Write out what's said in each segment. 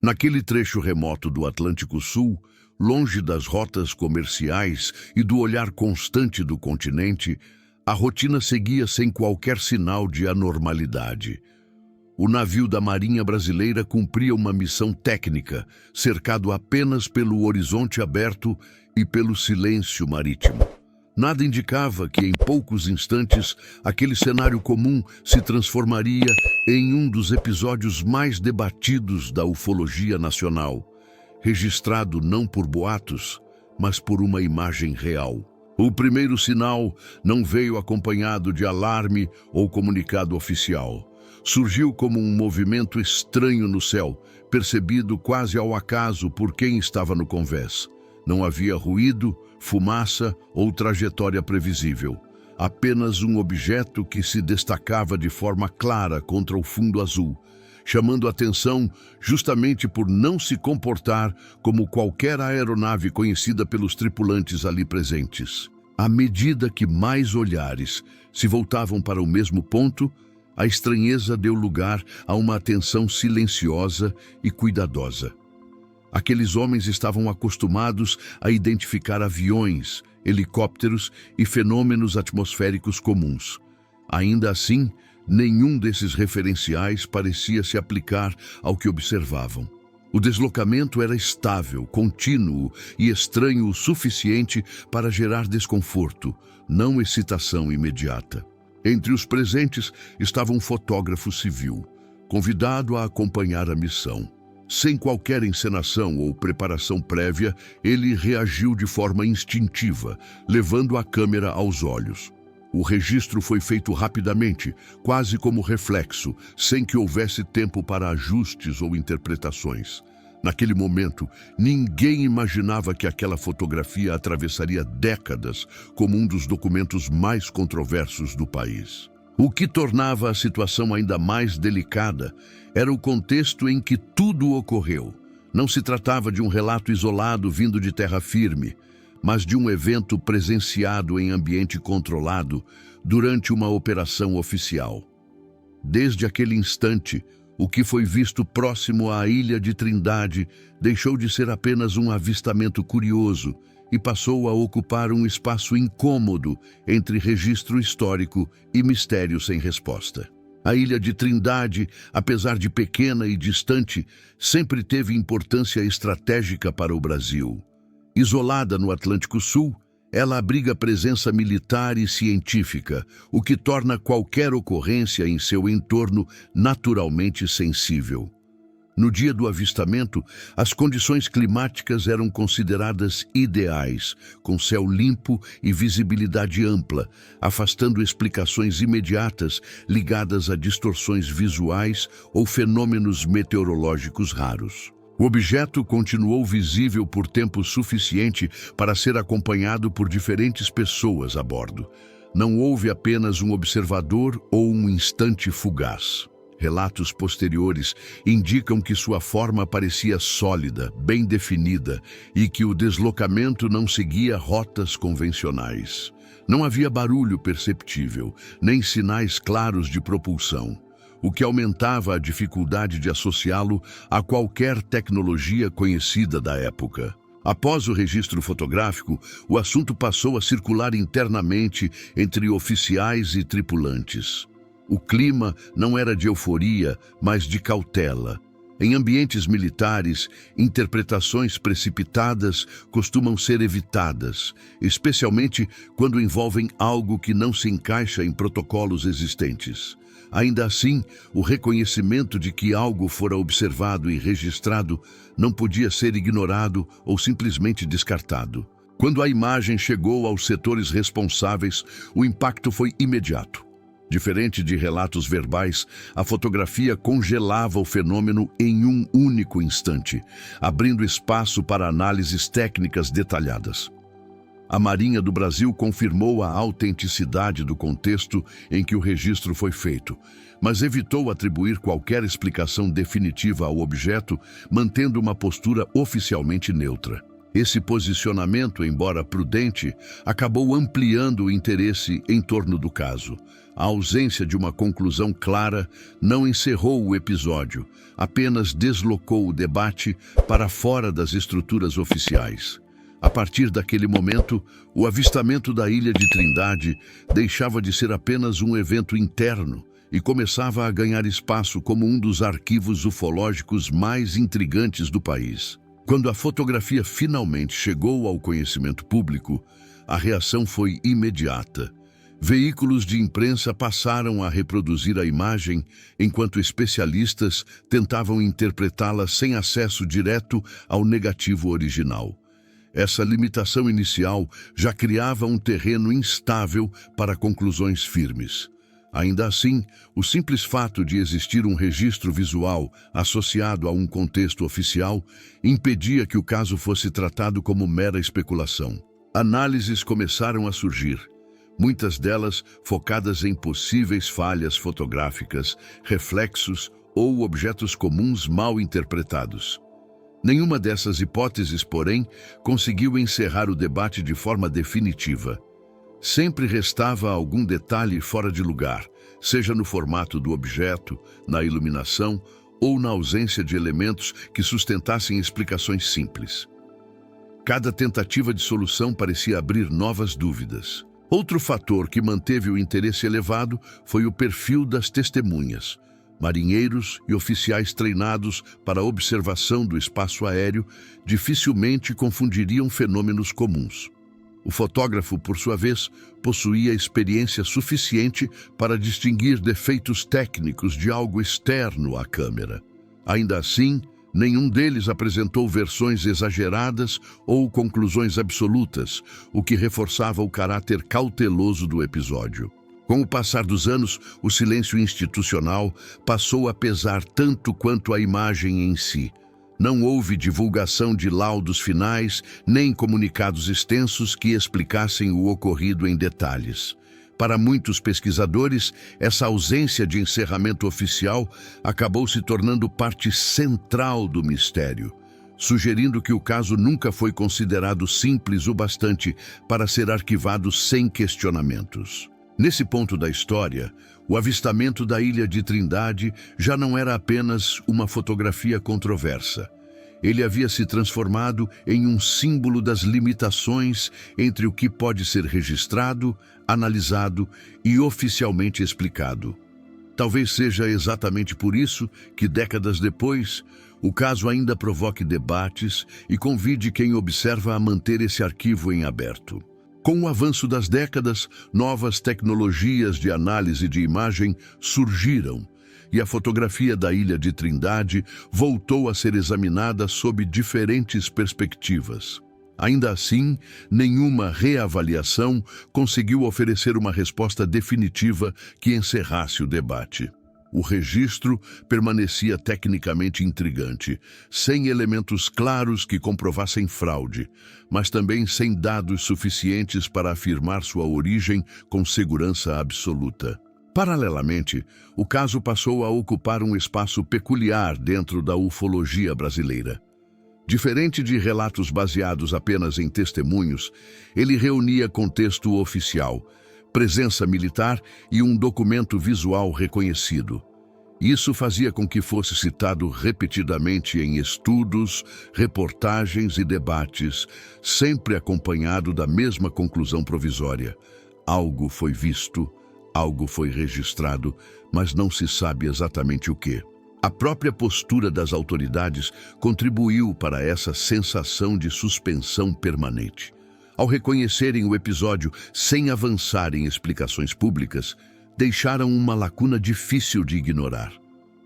Naquele trecho remoto do Atlântico Sul, longe das rotas comerciais e do olhar constante do continente, a rotina seguia sem qualquer sinal de anormalidade. O navio da Marinha Brasileira cumpria uma missão técnica, cercado apenas pelo horizonte aberto e pelo silêncio marítimo. Nada indicava que, em poucos instantes, aquele cenário comum se transformaria em um dos episódios mais debatidos da ufologia nacional, registrado não por boatos, mas por uma imagem real. O primeiro sinal não veio acompanhado de alarme ou comunicado oficial. Surgiu como um movimento estranho no céu, percebido quase ao acaso por quem estava no convés. Não havia ruído, fumaça ou trajetória previsível. Apenas um objeto que se destacava de forma clara contra o fundo azul, chamando a atenção justamente por não se comportar como qualquer aeronave conhecida pelos tripulantes ali presentes. À medida que mais olhares se voltavam para o mesmo ponto, a estranheza deu lugar a uma atenção silenciosa e cuidadosa. Aqueles homens estavam acostumados a identificar aviões, helicópteros e fenômenos atmosféricos comuns. Ainda assim, nenhum desses referenciais parecia se aplicar ao que observavam. O deslocamento era estável, contínuo e estranho o suficiente para gerar desconforto, não excitação imediata. Entre os presentes estava um fotógrafo civil, convidado a acompanhar a missão. Sem qualquer encenação ou preparação prévia, ele reagiu de forma instintiva, levando a câmera aos olhos. O registro foi feito rapidamente, quase como reflexo, sem que houvesse tempo para ajustes ou interpretações. Naquele momento, ninguém imaginava que aquela fotografia atravessaria décadas como um dos documentos mais controversos do país. O que tornava a situação ainda mais delicada era o contexto em que tudo ocorreu. Não se tratava de um relato isolado vindo de terra firme, mas de um evento presenciado em ambiente controlado durante uma operação oficial. Desde aquele instante, o que foi visto próximo à Ilha de Trindade deixou de ser apenas um avistamento curioso e passou a ocupar um espaço incômodo entre registro histórico e mistério sem resposta. A Ilha de Trindade, apesar de pequena e distante, sempre teve importância estratégica para o Brasil. Isolada no Atlântico Sul, ela abriga presença militar e científica, o que torna qualquer ocorrência em seu entorno naturalmente sensível. No dia do avistamento, as condições climáticas eram consideradas ideais, com céu limpo e visibilidade ampla, afastando explicações imediatas ligadas a distorções visuais ou fenômenos meteorológicos raros. O objeto continuou visível por tempo suficiente para ser acompanhado por diferentes pessoas a bordo. Não houve apenas um observador ou um instante fugaz. Relatos posteriores indicam que sua forma parecia sólida, bem definida, e que o deslocamento não seguia rotas convencionais. Não havia barulho perceptível, nem sinais claros de propulsão, o que aumentava a dificuldade de associá-lo a qualquer tecnologia conhecida da época. Após o registro fotográfico, o assunto passou a circular internamente entre oficiais e tripulantes. O clima não era de euforia, mas de cautela. Em ambientes militares, interpretações precipitadas costumam ser evitadas, especialmente quando envolvem algo que não se encaixa em protocolos existentes. Ainda assim, o reconhecimento de que algo fora observado e registrado não podia ser ignorado ou simplesmente descartado. Quando a imagem chegou aos setores responsáveis, o impacto foi imediato. Diferente de relatos verbais, a fotografia congelava o fenômeno em um único instante, abrindo espaço para análises técnicas detalhadas. A Marinha do Brasil confirmou a autenticidade do contexto em que o registro foi feito, mas evitou atribuir qualquer explicação definitiva ao objeto, mantendo uma postura oficialmente neutra. Esse posicionamento, embora prudente, acabou ampliando o interesse em torno do caso. A ausência de uma conclusão clara não encerrou o episódio, apenas deslocou o debate para fora das estruturas oficiais. A partir daquele momento, o avistamento da Ilha de Trindade deixava de ser apenas um evento interno e começava a ganhar espaço como um dos arquivos ufológicos mais intrigantes do país. Quando a fotografia finalmente chegou ao conhecimento público, a reação foi imediata. Veículos de imprensa passaram a reproduzir a imagem, enquanto especialistas tentavam interpretá-la sem acesso direto ao negativo original. Essa limitação inicial já criava um terreno instável para conclusões firmes. Ainda assim, o simples fato de existir um registro visual associado a um contexto oficial impedia que o caso fosse tratado como mera especulação. Análises começaram a surgir, muitas delas focadas em possíveis falhas fotográficas, reflexos ou objetos comuns mal interpretados. Nenhuma dessas hipóteses, porém, conseguiu encerrar o debate de forma definitiva. Sempre restava algum detalhe fora de lugar, seja no formato do objeto, na iluminação ou na ausência de elementos que sustentassem explicações simples. Cada tentativa de solução parecia abrir novas dúvidas. Outro fator que manteve o interesse elevado foi o perfil das testemunhas. Marinheiros e oficiais treinados para a observação do espaço aéreo dificilmente confundiriam fenômenos comuns. O fotógrafo, por sua vez, possuía experiência suficiente para distinguir defeitos técnicos de algo externo à câmera. Ainda assim, nenhum deles apresentou versões exageradas ou conclusões absolutas, o que reforçava o caráter cauteloso do episódio. Com o passar dos anos, o silêncio institucional passou a pesar tanto quanto a imagem em si. Não houve divulgação de laudos finais, nem comunicados extensos que explicassem o ocorrido em detalhes. Para muitos pesquisadores, essa ausência de encerramento oficial acabou se tornando parte central do mistério, sugerindo que o caso nunca foi considerado simples o bastante para ser arquivado sem questionamentos. Nesse ponto da história, o avistamento da Ilha de Trindade já não era apenas uma fotografia controversa. Ele havia se transformado em um símbolo das limitações entre o que pode ser registrado, analisado e oficialmente explicado. Talvez seja exatamente por isso que, décadas depois, o caso ainda provoque debates e convide quem observa a manter esse arquivo em aberto. Com o avanço das décadas, novas tecnologias de análise de imagem surgiram e a fotografia da Ilha de Trindade voltou a ser examinada sob diferentes perspectivas. Ainda assim, nenhuma reavaliação conseguiu oferecer uma resposta definitiva que encerrasse o debate. O registro permanecia tecnicamente intrigante, sem elementos claros que comprovassem fraude, mas também sem dados suficientes para afirmar sua origem com segurança absoluta. Paralelamente, o caso passou a ocupar um espaço peculiar dentro da ufologia brasileira. Diferente de relatos baseados apenas em testemunhos, ele reunia contexto oficial, presença militar e um documento visual reconhecido. Isso fazia com que fosse citado repetidamente em estudos, reportagens e debates, sempre acompanhado da mesma conclusão provisória. Algo foi visto, algo foi registrado, mas não se sabe exatamente o que. A própria postura das autoridades contribuiu para essa sensação de suspensão permanente. Ao reconhecerem o episódio sem avançar em explicações públicas, deixaram uma lacuna difícil de ignorar.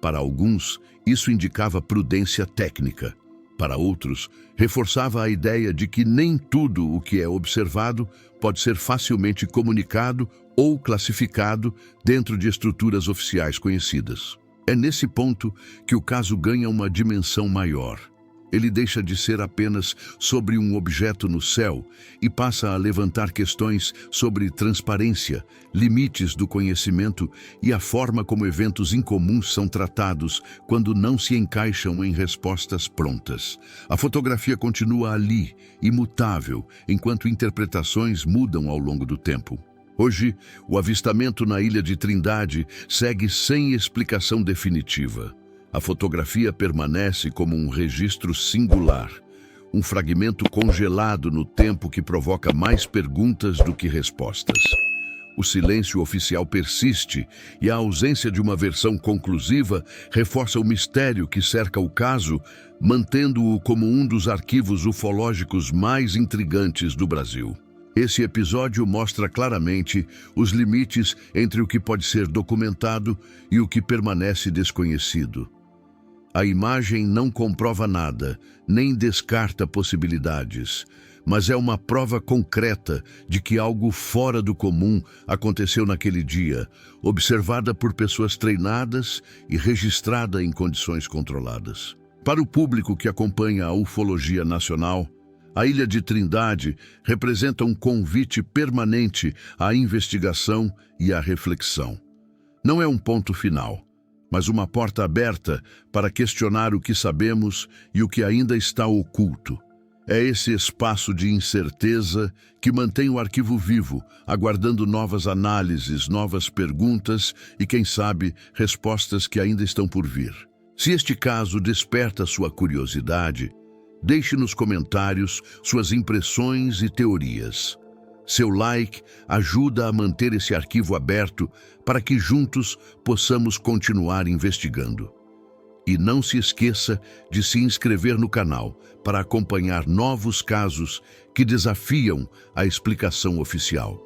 Para alguns, isso indicava prudência técnica. Para outros, reforçava a ideia de que nem tudo o que é observado pode ser facilmente comunicado ou classificado dentro de estruturas oficiais conhecidas. É nesse ponto que o caso ganha uma dimensão maior. Ele deixa de ser apenas sobre um objeto no céu e passa a levantar questões sobre transparência, limites do conhecimento e a forma como eventos incomuns são tratados quando não se encaixam em respostas prontas. A fotografia continua ali, imutável, enquanto interpretações mudam ao longo do tempo. Hoje, o avistamento na Ilha de Trindade segue sem explicação definitiva. A fotografia permanece como um registro singular, um fragmento congelado no tempo que provoca mais perguntas do que respostas. O silêncio oficial persiste e a ausência de uma versão conclusiva reforça o mistério que cerca o caso, mantendo-o como um dos arquivos ufológicos mais intrigantes do Brasil. Esse episódio mostra claramente os limites entre o que pode ser documentado e o que permanece desconhecido. A imagem não comprova nada, nem descarta possibilidades, mas é uma prova concreta de que algo fora do comum aconteceu naquele dia, observada por pessoas treinadas e registrada em condições controladas. Para o público que acompanha a ufologia nacional, a Ilha de Trindade representa um convite permanente à investigação e à reflexão. Não é um ponto final, mas uma porta aberta para questionar o que sabemos e o que ainda está oculto. É esse espaço de incerteza que mantém o arquivo vivo, aguardando novas análises, novas perguntas e, quem sabe, respostas que ainda estão por vir. Se este caso desperta sua curiosidade, deixe nos comentários suas impressões e teorias. Seu like ajuda a manter esse arquivo aberto para que juntos possamos continuar investigando. E não se esqueça de se inscrever no canal para acompanhar novos casos que desafiam a explicação oficial.